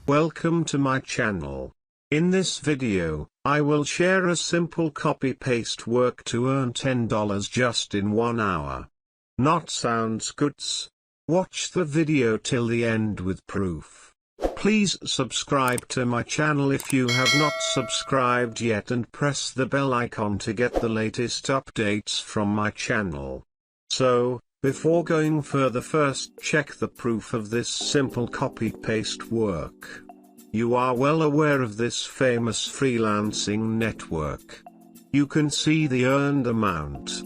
Welcome to my channel. In this video, I will share a simple copy-paste work to earn $10 just in 1 hour. Not sounds goods? Watch the video till the end with proof. Please subscribe to my channel if you have not subscribed yet and press the bell icon to get the latest updates from my channel. So, before going further, first check the proof of this simple copy-paste work. You are well aware of this famous freelancing network. You can see the earned amount.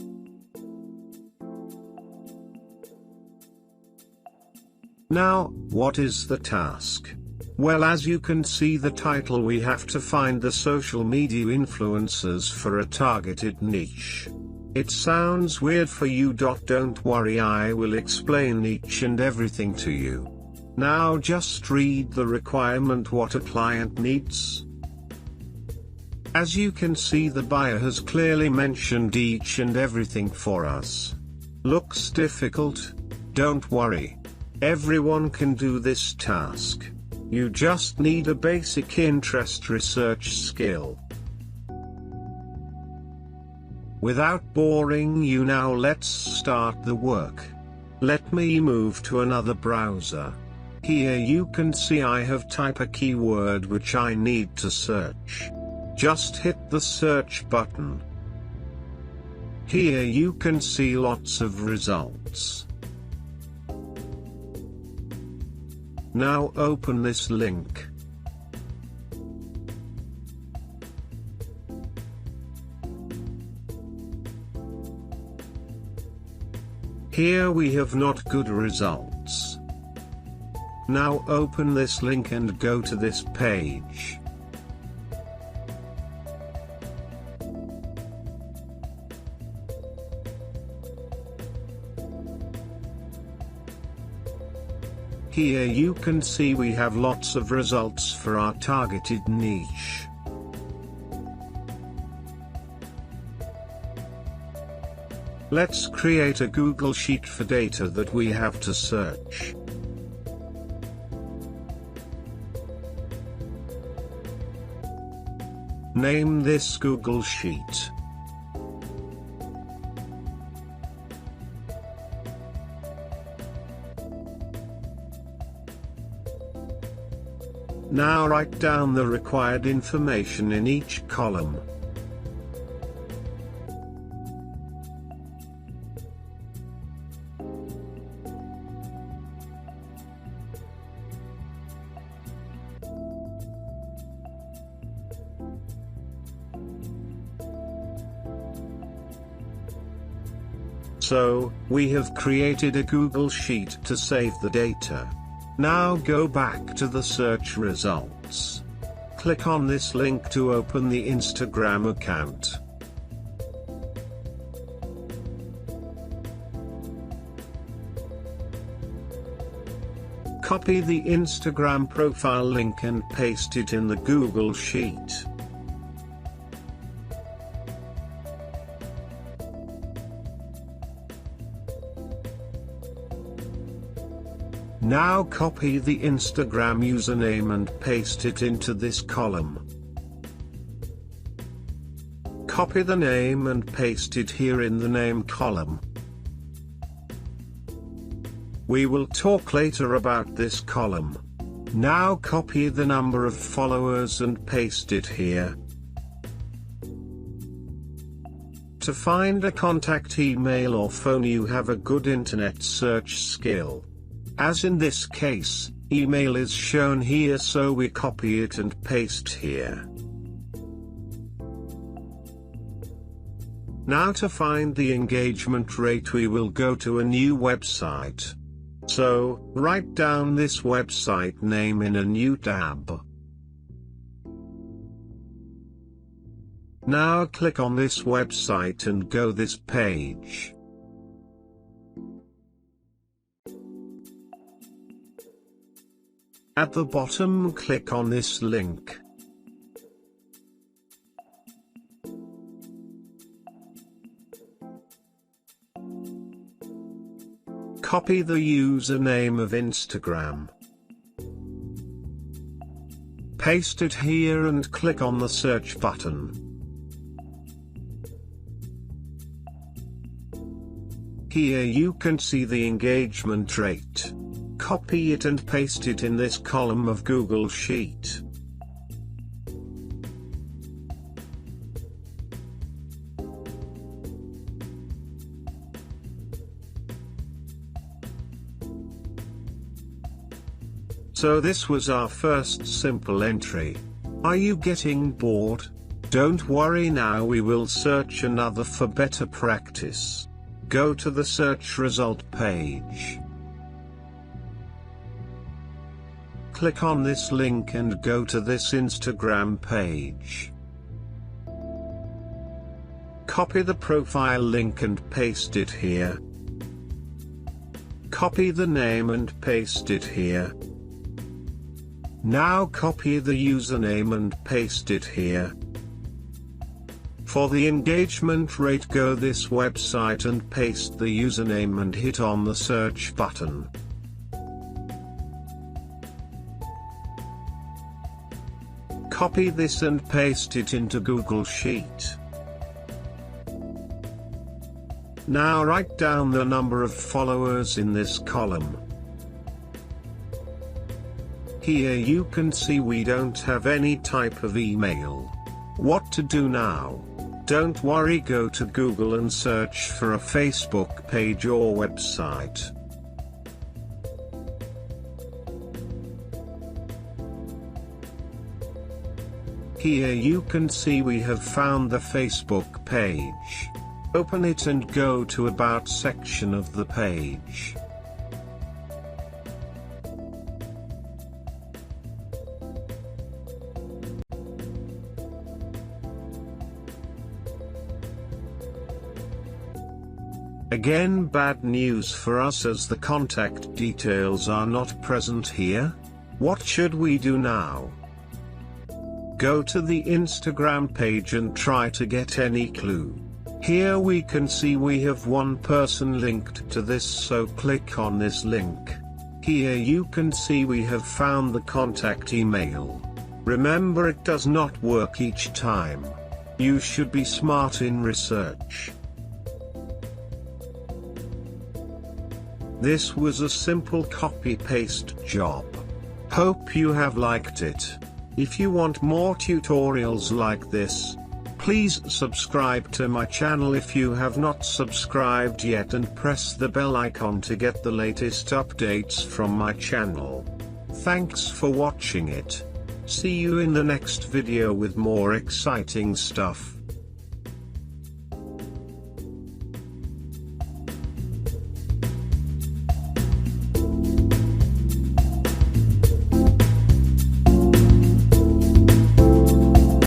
Now, what is the task? Well, as you can see the title, we have to find the social media influencers for a targeted niche. It sounds weird for you. Don't worry, I will explain each and everything to you. Now just read the requirement what a client needs. As you can see, the buyer has clearly mentioned each and everything for us. Looks difficult? Don't worry. Everyone can do this task. You just need a basic interest research skill. Without boring you now, let's start the work. Let me move to another browser. Here you can see I have typed a keyword which I need to search. Just hit the search button. Here you can see lots of results. Now open this link. Here we have not good results. Now open this link and go to this page. Here you can see we have lots of results for our targeted niche. Let's create a Google Sheet for data that we have to search. Name this Google Sheet. Now write down the required information in each column. So, we have created a Google Sheet to save the data. Now go back to the search results. Click on this link to open the Instagram account. Copy the Instagram profile link and paste it in the Google Sheet. Now copy the Instagram username and paste it into this column. Copy the name and paste it here in the name column. We will talk later about this column. Now copy the number of followers and paste it here. To find a contact email or phone, you have a good internet search skill. As in this case, email is shown here, so we copy it and paste here. Now to find the engagement rate, we will go to a new website. So, write down this website name in a new tab. Now click on this website and go this page. At the bottom, click on this link. Copy the username of Instagram. Paste it here and click on the search button. Here you can see the engagement rate. Copy it and paste it in this column of Google Sheet. So this was our first simple entry. Are you getting bored? Don't worry, now we will search another for better practice. Go to the search result page. Click on this link and go to this Instagram page. Copy the profile link and paste it here. Copy the name and paste it here. Now copy the username and paste it here. For the engagement rate, go this website and paste the username and hit on the search button. Copy this and paste it into Google Sheet. Now write down the number of followers in this column. Here you can see we don't have any type of email. What to do now? Don't worry, go to Google and search for a Facebook page or website. Here you can see we have found the Facebook page. Open it and go to About section of the page. Again, bad news for us as the contact details are not present here. What should we do now? Go to the Instagram page and try to get any clue. Here we can see we have one person linked to this, so click on this link. Here you can see we have found the contact email. Remember, it does not work each time. You should be smart in research. This was a simple copy-paste job. Hope you have liked it. If you want more tutorials like this, please subscribe to my channel if you have not subscribed yet, and press the bell icon to get the latest updates from my channel. Thanks for watching it. See you in the next video with more exciting stuff.